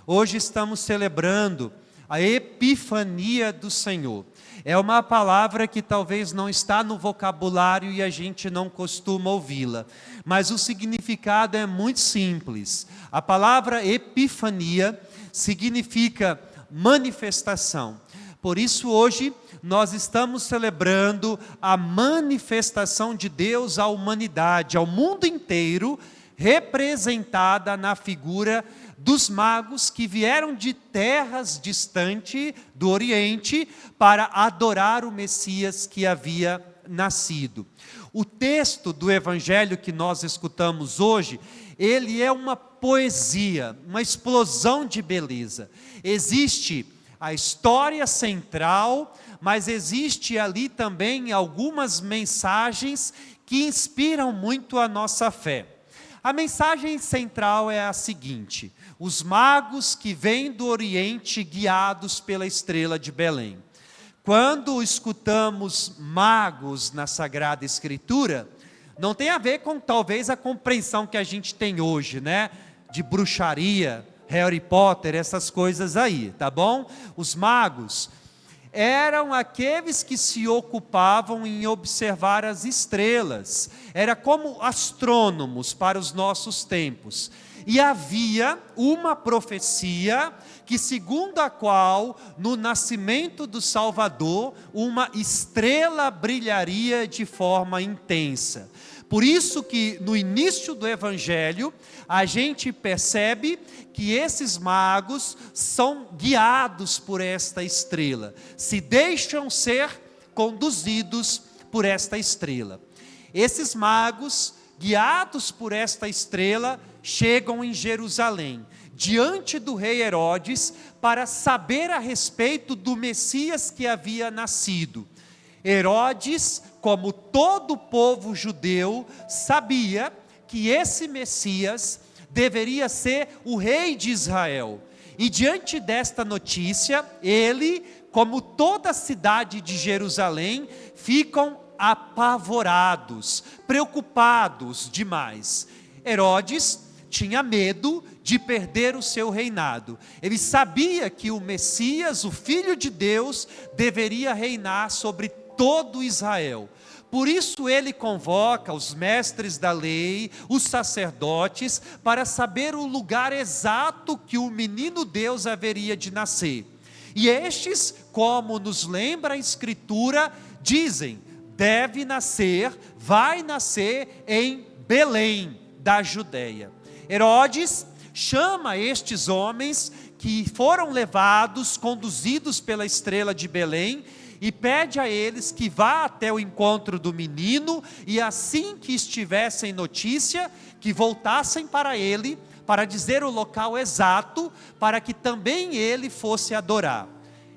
Hoje estamos celebrando a Epifania do Senhor. É uma palavra que talvez não está no vocabulário e a gente não costuma ouvi-la, mas o significado é muito simples. A palavra Epifania significa manifestação. Por isso hoje nós estamos celebrando a manifestação de Deus à humanidade, ao mundo inteiro, representada na figura dos magos que vieram de terras distantes do Oriente para adorar o Messias que havia nascido. O texto do Evangelho que nós escutamos hoje, ele é uma poesia, uma explosão de beleza. Existe a história central, mas existe ali também algumas mensagens que inspiram muito a nossa fé. A mensagem central é a seguinte: os magos que vêm do Oriente guiados pela estrela de Belém. Quando escutamos magos na Sagrada Escritura, não tem a ver com talvez a compreensão que a gente tem hoje, né? De bruxaria, Harry Potter, essas coisas aí, tá bom? Os magos eram aqueles que se ocupavam em observar as estrelas. Era como astrônomos para os nossos tempos. E havia uma profecia que, segundo a qual, no nascimento do Salvador, uma estrela brilharia de forma intensa. Por isso que no início do Evangelho, a gente percebe que esses magos são guiados por esta estrela, se deixam ser conduzidos por esta estrela. Esses magos, guiados por esta estrela, chegam em Jerusalém, diante do rei Herodes, para saber a respeito do Messias que havia nascido. Herodes, como todo o povo judeu, sabia que esse Messias deveria ser o rei de Israel. E diante desta notícia, ele, como toda a cidade de Jerusalém, ficam apavorados, preocupados demais. Herodes tinha medo de perder o seu reinado. Ele sabia que o Messias, o Filho de Deus, deveria reinar sobre todo Israel. Por isso ele convoca os mestres da lei, os sacerdotes, para saber o lugar exato que o menino Deus haveria de nascer. E estes, como nos lembra a Escritura, dizem: deve nascer, vai nascer em Belém da Judeia. Herodes chama estes homens que foram levados, conduzidos pela estrela de Belém, e pede a eles que vá até o encontro do menino, e assim que estivessem notícia, que voltassem para ele, para dizer o local exato, para que também ele fosse adorar.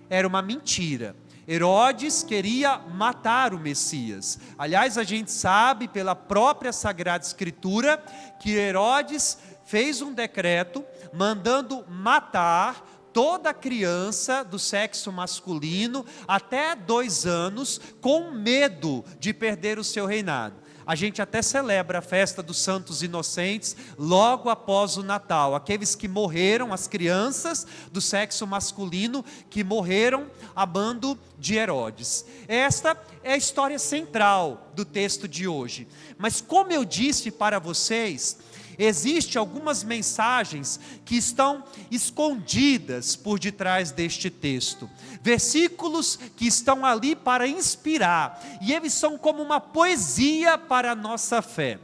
Era uma mentira. Herodes queria matar o Messias. Aliás, a gente sabe pela própria Sagrada Escritura, que Herodes fez um decreto, mandando matar toda criança do sexo masculino até 2 anos, com medo de perder o seu reinado. A gente até celebra a festa dos Santos Inocentes logo após o Natal. Aqueles que morreram, as crianças do sexo masculino que morreram a mando de Herodes. Esta é a história central do texto de hoje. Mas como eu disse para vocês, existem algumas mensagens que estão escondidas por detrás deste texto. Versículos que estão ali para inspirar. E eles são como uma poesia para a nossa fé.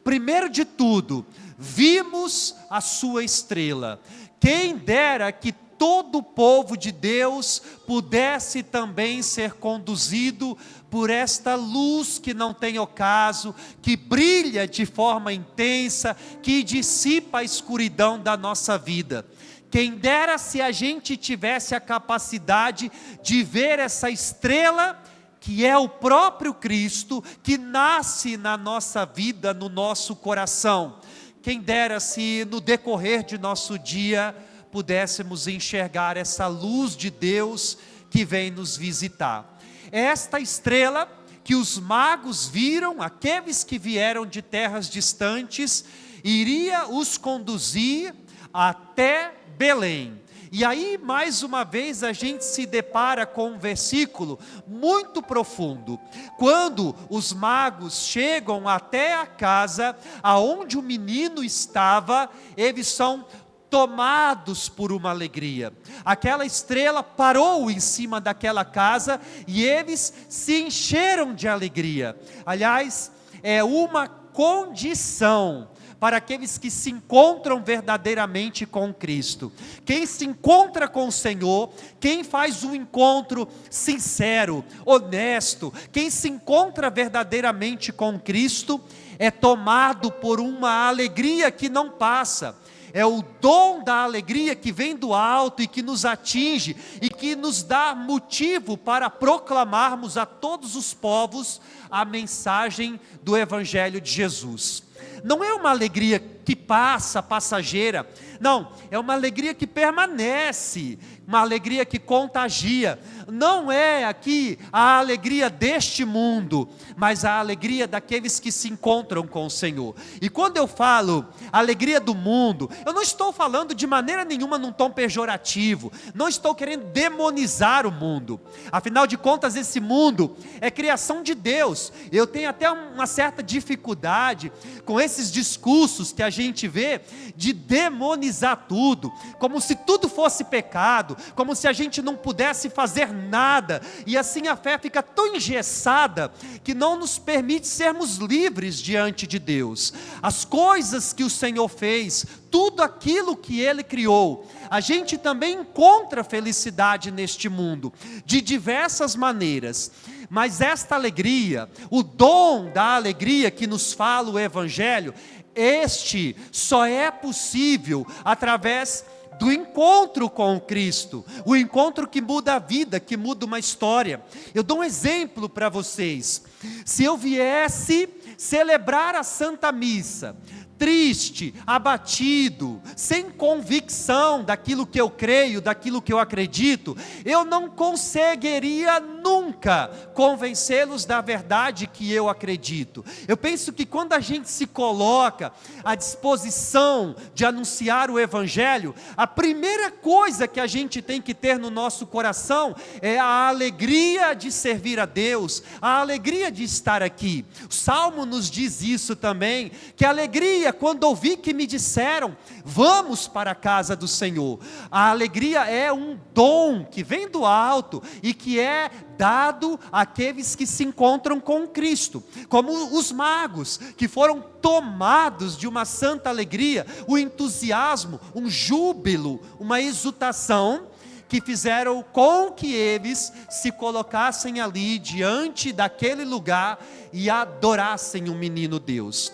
Primeiro de tudo, vimos a sua estrela. Quem dera que todo o povo de Deus pudesse também ser conduzido por esta luz que não tem ocaso, que brilha de forma intensa, que dissipa a escuridão da nossa vida. Quem dera se a gente tivesse a capacidade de ver essa estrela, que é o próprio Cristo, que nasce na nossa vida, no nosso coração. Quem dera se no decorrer de nosso dia pudéssemos enxergar essa luz de Deus que vem nos visitar. Esta estrela que os magos viram, aqueles que vieram de terras distantes, iria os conduzir até Belém. E aí, mais uma vez, a gente se depara com um versículo muito profundo. Quando os magos chegam até a casa aonde o menino estava, eles são tomados por uma alegria. Aquela estrela parou em cima daquela casa e eles se encheram de alegria. Aliás, é uma condição para aqueles que se encontram verdadeiramente com Cristo. Quem se encontra com o Senhor, quem faz um encontro sincero, honesto, quem se encontra verdadeiramente com Cristo, é tomado por uma alegria que não passa. É o dom da alegria que vem do alto e que nos atinge e que nos dá motivo para proclamarmos a todos os povos a mensagem do Evangelho de Jesus. Não é uma alegria que passa, passageira. Não, é uma alegria que permanece, uma alegria que contagia. Não é aqui a alegria deste mundo, mas a alegria daqueles que se encontram com o Senhor. E quando eu falo alegria do mundo, eu não estou falando de maneira nenhuma num tom pejorativo, não estou querendo demonizar o mundo. Afinal de contas, esse mundo é criação de Deus. Eu tenho até uma certa dificuldade com esses discursos que a gente vê de demonizar tudo, como se tudo fosse pecado, como se a gente não pudesse fazer nada, e assim a fé fica tão engessada que não nos permite sermos livres diante de Deus. As coisas que o Senhor fez, tudo aquilo que Ele criou, a gente também encontra felicidade neste mundo, de diversas maneiras. Mas esta alegria, o dom da alegria que nos fala o Evangelho, este só é possível através do encontro com Cristo, o encontro que muda a vida, que muda uma história. Eu dou um exemplo para vocês. Se eu viesse celebrar a Santa Missa, triste, abatido, sem convicção daquilo que eu creio, daquilo que eu acredito, eu não conseguiria nunca convencê-los da verdade que eu acredito. Eu penso que quando a gente se coloca à disposição de anunciar o Evangelho, a primeira coisa que a gente tem que ter no nosso coração é a alegria de servir a Deus, a alegria de estar aqui. O Salmo nos diz isso também, que a alegria quando ouvi que me disseram, vamos para a casa do Senhor. A alegria é um dom que vem do alto e que é dado àqueles que se encontram com Cristo, como os magos, que foram tomados de uma santa alegria, o entusiasmo, um júbilo, uma exultação, que fizeram com que eles se colocassem ali diante daquele lugar e adorassem o menino Deus.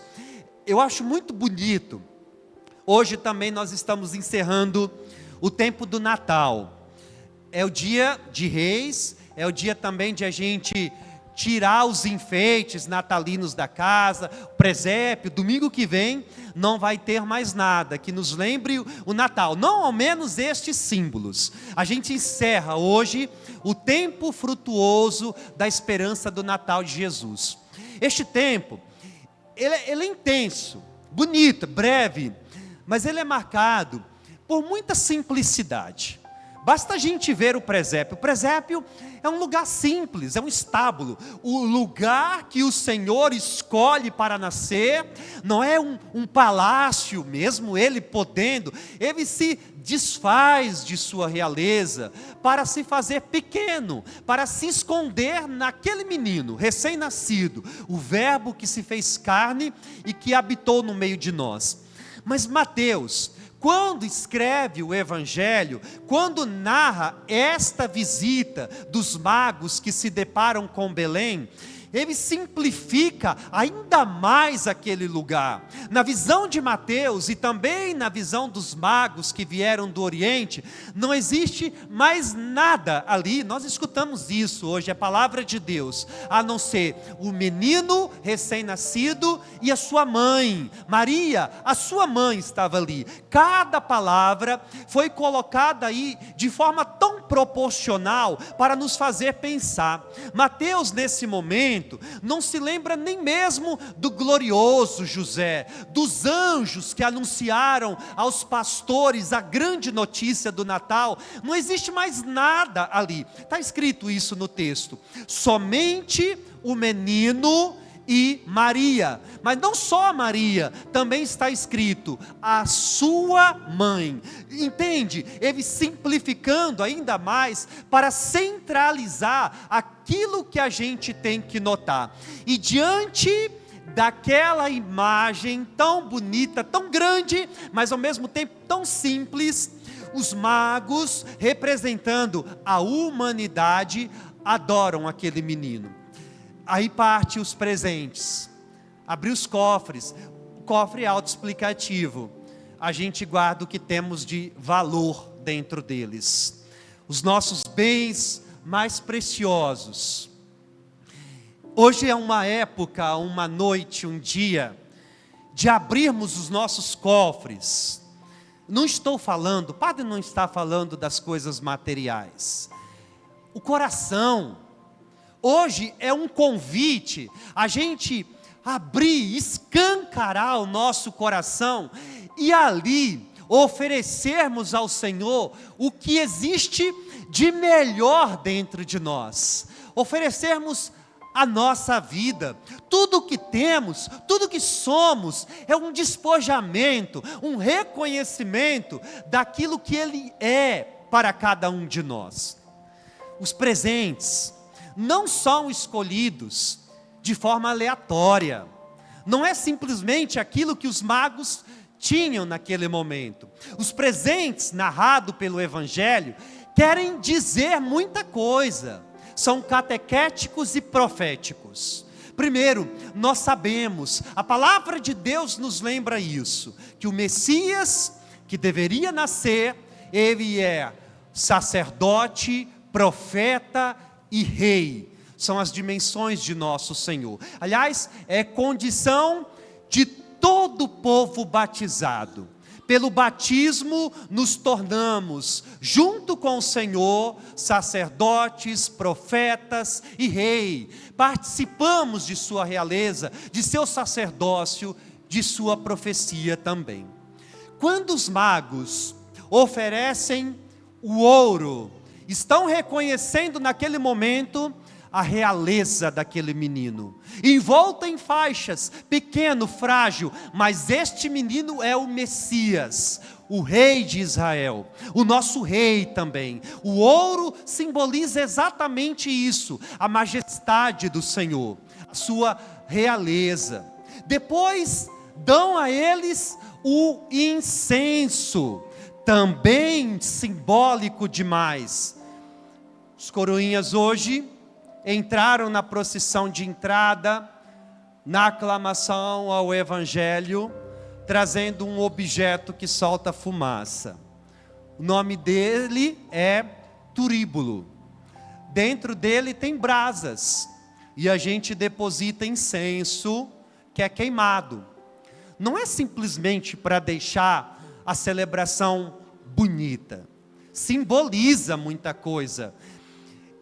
Eu acho muito bonito. Hoje também nós estamos encerrando o tempo do Natal. É o dia de Reis, é o dia também de a gente tirar os enfeites natalinos da casa, o presépio. Domingo que vem não vai ter mais nada que nos lembre o Natal, não ao menos estes símbolos. A gente encerra hoje o tempo frutuoso da esperança do Natal de Jesus. Este tempo, ele é intenso, bonito, breve, mas ele é marcado por muita simplicidade. Basta a gente ver o presépio. O presépio é um lugar simples, é um estábulo. O lugar que o Senhor escolhe para nascer, não é um palácio, mesmo Ele podendo. Ele se desfaz de sua realeza para se fazer pequeno, para se esconder naquele menino recém-nascido, o Verbo que se fez carne e que habitou no meio de nós. Mas Mateus, quando escreve o Evangelho, quando narra esta visita dos magos que se deparam com Belém, ele simplifica ainda mais aquele lugar. Na visão de Mateus e também na visão dos magos que vieram do Oriente, não existe mais nada ali. Nós escutamos isso hoje, a palavra de Deus, a não ser o menino recém-nascido e a sua mãe. Maria, a sua mãe estava ali. Cada palavra foi colocada aí de forma tão proporcional para nos fazer pensar. Mateus, nesse momento, não se lembra nem mesmo do glorioso José, dos anjos que anunciaram aos pastores a grande notícia do Natal. Não existe mais nada ali. Está escrito isso no texto. Somente o menino e Maria, mas não só Maria, também está escrito a sua mãe. Entende? Ele simplificando ainda mais para centralizar aquilo que a gente tem que notar. E diante daquela imagem tão bonita, tão grande, mas ao mesmo tempo tão simples, os magos, representando a humanidade, adoram aquele menino. Aí parte os presentes, abrir os cofres, o cofre autoexplicativo, a gente guarda o que temos de valor dentro deles, os nossos bens mais preciosos. Hoje é uma época, uma noite, um dia, de abrirmos os nossos cofres. Não estou falando, o padre não está falando das coisas materiais, o coração. Hoje é um convite a gente abrir, escancarar o nosso coração e ali oferecermos ao Senhor o que existe de melhor dentro de nós. Oferecermos a nossa vida, tudo o que temos, tudo que somos, é um despojamento, um reconhecimento daquilo que Ele é para cada um de nós. Os presentes não são escolhidos de forma aleatória, não é simplesmente aquilo que os magos tinham naquele momento. Os presentes narrados pelo Evangelho querem dizer muita coisa, são catequéticos e proféticos. Primeiro, nós sabemos, a palavra de Deus nos lembra isso, que o Messias que deveria nascer, ele é sacerdote, profeta e rei, são as dimensões de nosso Senhor. Aliás, é condição de todo o povo batizado. Pelo batismo nos tornamos, junto com o Senhor, sacerdotes, profetas e rei. Participamos de sua realeza, de seu sacerdócio, de sua profecia também. Quando os magos oferecem o ouro, estão reconhecendo naquele momento a realeza daquele menino, envolto em faixas, pequeno, frágil, mas este menino é o Messias, o rei de Israel, o nosso rei também. O ouro simboliza exatamente isso, a majestade do Senhor, a sua realeza. Depois dão a eles o incenso, também simbólico demais. Os coroinhas hoje entraram na procissão de entrada, na aclamação ao Evangelho, trazendo um objeto que solta fumaça. O nome dele é turíbulo. Dentro dele tem brasas, e a gente deposita incenso, que é queimado. Não é simplesmente para deixar a celebração bonita, simboliza muita coisa.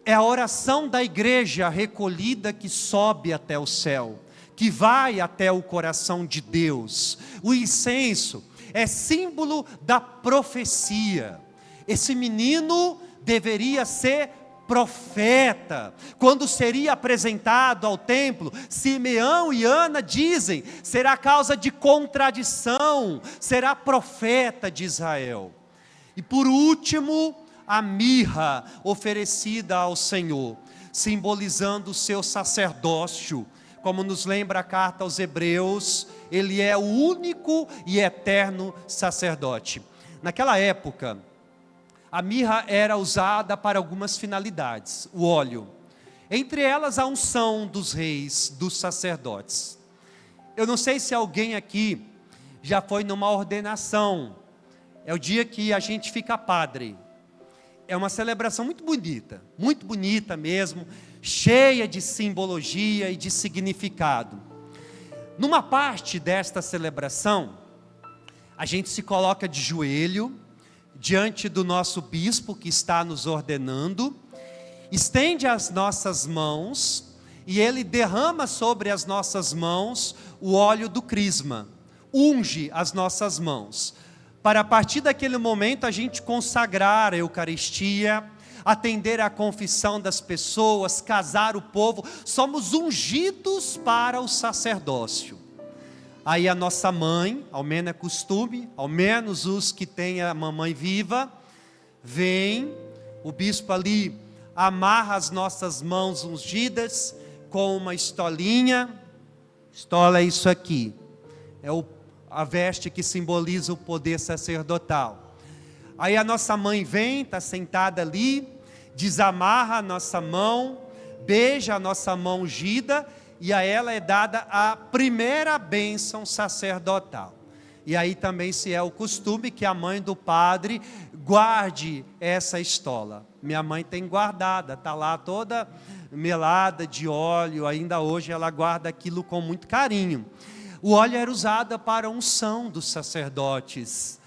É a oração da igreja recolhida que sobe até o céu, que vai até o coração de Deus. O incenso é símbolo da profecia. Esse menino deveria ser profeta. Quando seria apresentado ao templo, Simeão e Ana dizem, será causa de contradição, será profeta de Israel. E por último, a mirra oferecida ao Senhor, simbolizando o seu sacerdócio. Como nos lembra a carta aos Hebreus, ele é o único e eterno sacerdote. Naquela época, a mirra era usada para algumas finalidades, o óleo. Entre elas a unção dos reis, dos sacerdotes. Eu não sei se alguém aqui já foi numa ordenação. É o dia que a gente fica padre. É uma celebração muito bonita mesmo, cheia de simbologia e de significado. Numa parte desta celebração, a gente se coloca de joelho, diante do nosso bispo que está nos ordenando, estende as nossas mãos e ele derrama sobre as nossas mãos o óleo do crisma, unge as nossas mãos, para a partir daquele momento a gente consagrar a Eucaristia, atender à confissão das pessoas, casar o povo, somos ungidos para o sacerdócio. Aí a nossa mãe, ao menos é costume, ao menos os que têm a mamãe viva, vem, o bispo ali amarra as nossas mãos ungidas com uma estolinha. Estola é isso aqui, é a veste que simboliza o poder sacerdotal. Aí a nossa mãe vem, está sentada ali, desamarra a nossa mão, beija a nossa mão ungida, e a ela é dada a primeira bênção sacerdotal. E aí também se é o costume que a mãe do padre guarde essa estola. Minha mãe tem guardada, está lá toda melada de óleo, ainda hoje ela guarda aquilo com muito carinho. O óleo era usado para a unção dos sacerdotes,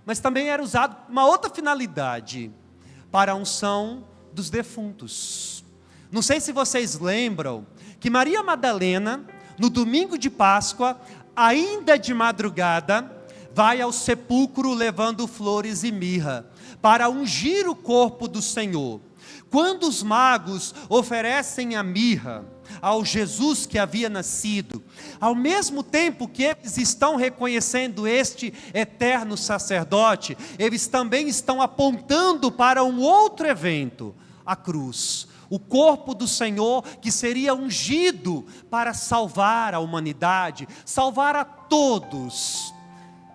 mas também era usado para uma outra finalidade, para a unção dos defuntos. Não sei se vocês lembram que Maria Madalena, no domingo de Páscoa, ainda de madrugada, vai ao sepulcro levando flores e mirra, para ungir o corpo do Senhor. Quando os magos oferecem a mirra ao Jesus que havia nascido, ao mesmo tempo que eles estão reconhecendo este eterno sacerdote, eles também estão apontando para um outro evento, a cruz. O corpo do Senhor que seria ungido para salvar a humanidade, salvar a todos.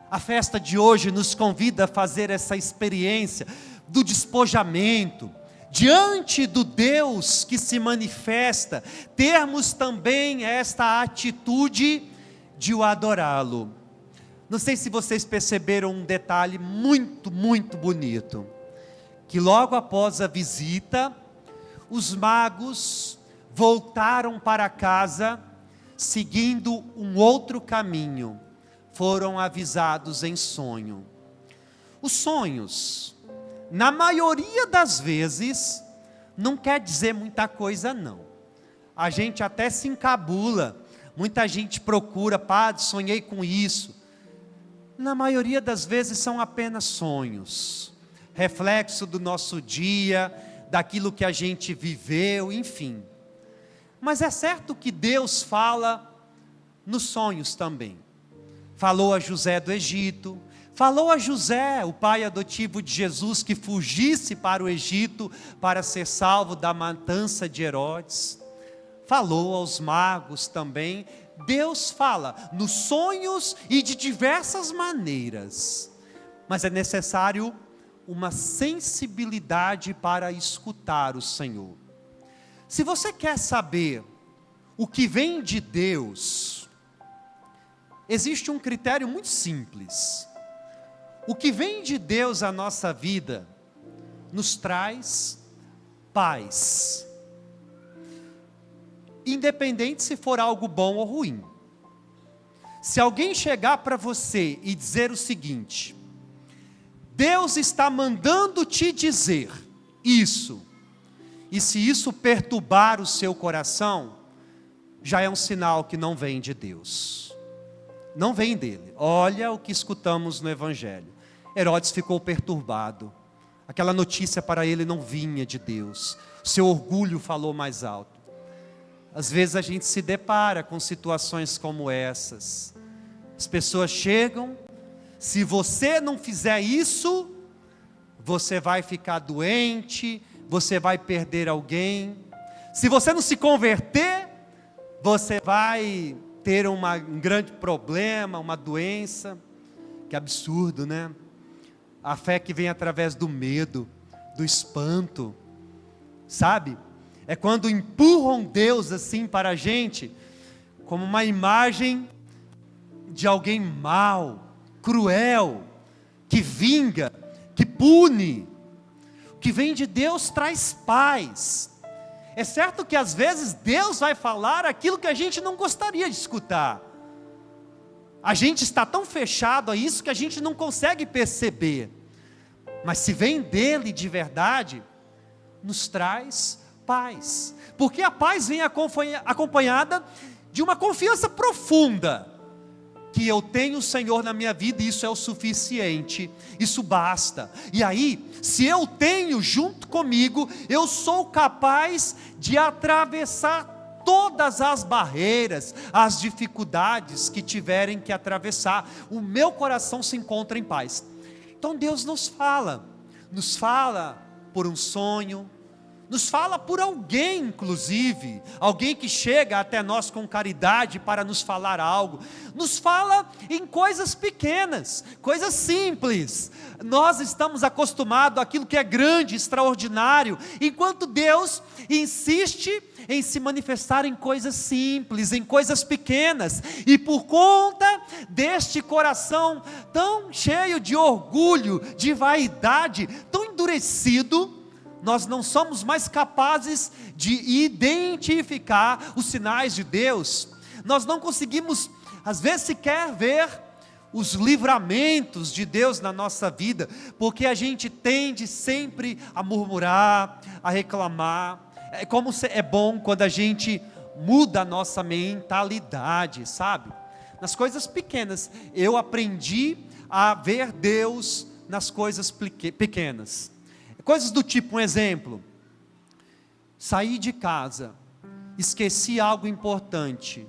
A festa de hoje nos convida a fazer essa experiência do despojamento, diante do Deus que se manifesta, termos também esta atitude de o adorá-lo. Não sei se vocês perceberam um detalhe muito, muito bonito, que logo após a visita, os magos voltaram para casa, seguindo um outro caminho, foram avisados em sonho. Os sonhos, na maioria das vezes, não quer dizer muita coisa não. A gente até se encabula, muita gente procura, padre, sonhei com isso. Na maioria das vezes são apenas sonhos, reflexo do nosso dia, daquilo que a gente viveu, enfim. Mas é certo que Deus fala nos sonhos também. Falou a José do Egito, falou a José, o pai adotivo de Jesus, que fugisse para o Egito para ser salvo da matança de Herodes. Falou aos magos também. Deus fala nos sonhos e de diversas maneiras. Mas é necessário uma sensibilidade para escutar o Senhor. Se você quer saber o que vem de Deus, existe um critério muito simples. O que vem de Deus à nossa vida nos traz paz, independente se for algo bom ou ruim. Se alguém chegar para você e dizer o seguinte: Deus está mandando te dizer isso, e se isso perturbar o seu coração, já é um sinal que não vem de Deus, não vem dele. Olha o que escutamos no Evangelho. Herodes ficou perturbado, aquela notícia para ele não vinha de Deus, seu orgulho falou mais alto. Às vezes a gente se depara com situações como essas, as pessoas chegam: se você não fizer isso, você vai ficar doente, você vai perder alguém. Se você não se converter, você vai ter um grande problema, uma doença. Que absurdo, né? A fé que vem através do medo, do espanto, sabe? É quando empurram Deus assim para a gente, como uma imagem de alguém mau, cruel, que vinga, que pune. O que vem de Deus traz paz. É certo que às vezes Deus vai falar aquilo que a gente não gostaria de escutar. A gente está tão fechado a isso que a gente não consegue perceber. mas se vem dele de verdade, nos traz paz. Porque a paz vem acompanhada de uma confiança profunda, que eu tenho o Senhor na minha vida e isso é o suficiente, isso basta. E aí, se eu tenho junto comigo, eu sou capaz de atravessar todas as barreiras, as dificuldades que tiverem que atravessar. O meu coração se encontra em paz. Então Deus nos fala por um sonho, nos fala por alguém, inclusive, alguém que chega até nós com caridade para nos falar algo, nos fala em coisas pequenas, coisas simples. Nós estamos acostumados àquilo que é grande, extraordinário, enquanto Deus insiste em se manifestar em coisas simples, em coisas pequenas, e por conta deste coração tão cheio de orgulho, de vaidade, tão endurecido, nós não somos mais capazes de identificar os sinais de Deus. Nós não conseguimos, às vezes, sequer ver os livramentos de Deus na nossa vida, porque a gente tende sempre a murmurar, a reclamar. É como é bom quando a gente muda a nossa mentalidade, sabe? Nas coisas pequenas, eu aprendi a ver Deus nas coisas pequenas. Coisas do tipo, um exemplo, saí de casa, esqueci algo importante,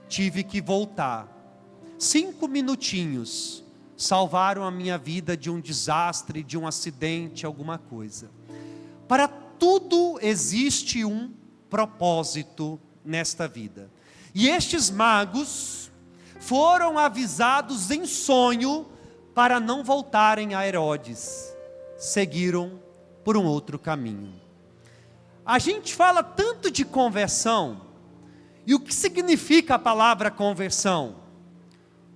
tive que voltar, 5 minutinhos, salvaram a minha vida de um desastre, de um acidente, alguma coisa. Para tudo existe um propósito nesta vida, e estes magos foram avisados em sonho para não voltarem a Herodes, seguiram por um outro caminho. A gente fala tanto de conversão, e o que significa a palavra conversão?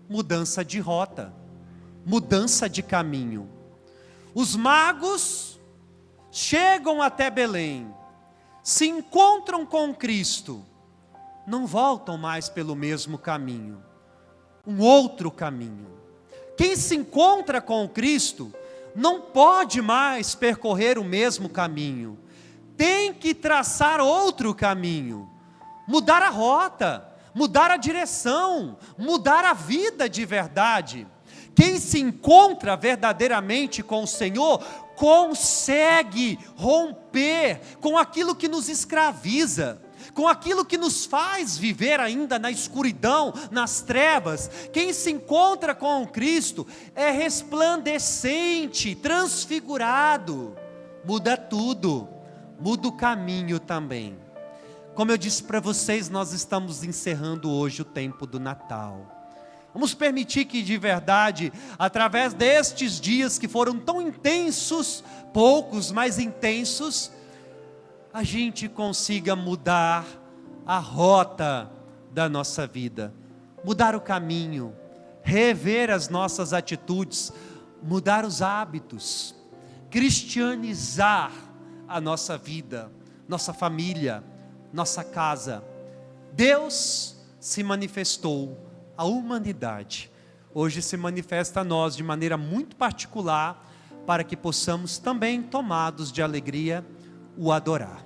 Mudança de rota, mudança de caminho. Os magos chegam até Belém, se encontram com Cristo, não voltam mais pelo mesmo caminho, um outro caminho. Quem se encontra com Cristo não pode mais percorrer o mesmo caminho, tem que traçar outro caminho, mudar a rota, mudar a direção, mudar a vida de verdade. Quem se encontra verdadeiramente com o Senhor, consegue romper com aquilo que nos escraviza, com aquilo que nos faz viver ainda na escuridão, nas trevas. Quem se encontra com Cristo é resplandecente, transfigurado, muda tudo, muda o caminho também. Como eu disse para vocês, nós estamos encerrando hoje o tempo do Natal. Vamos permitir que de verdade, através destes dias que foram tão intensos, poucos, mas intensos, a gente consiga mudar a rota da nossa vida, mudar o caminho, rever as nossas atitudes, mudar os hábitos, cristianizar a nossa vida, nossa família, nossa casa. Deus se manifestou à humanidade, hoje se manifesta a nós de maneira muito particular, para que possamos também, tomados de alegria, o adorar.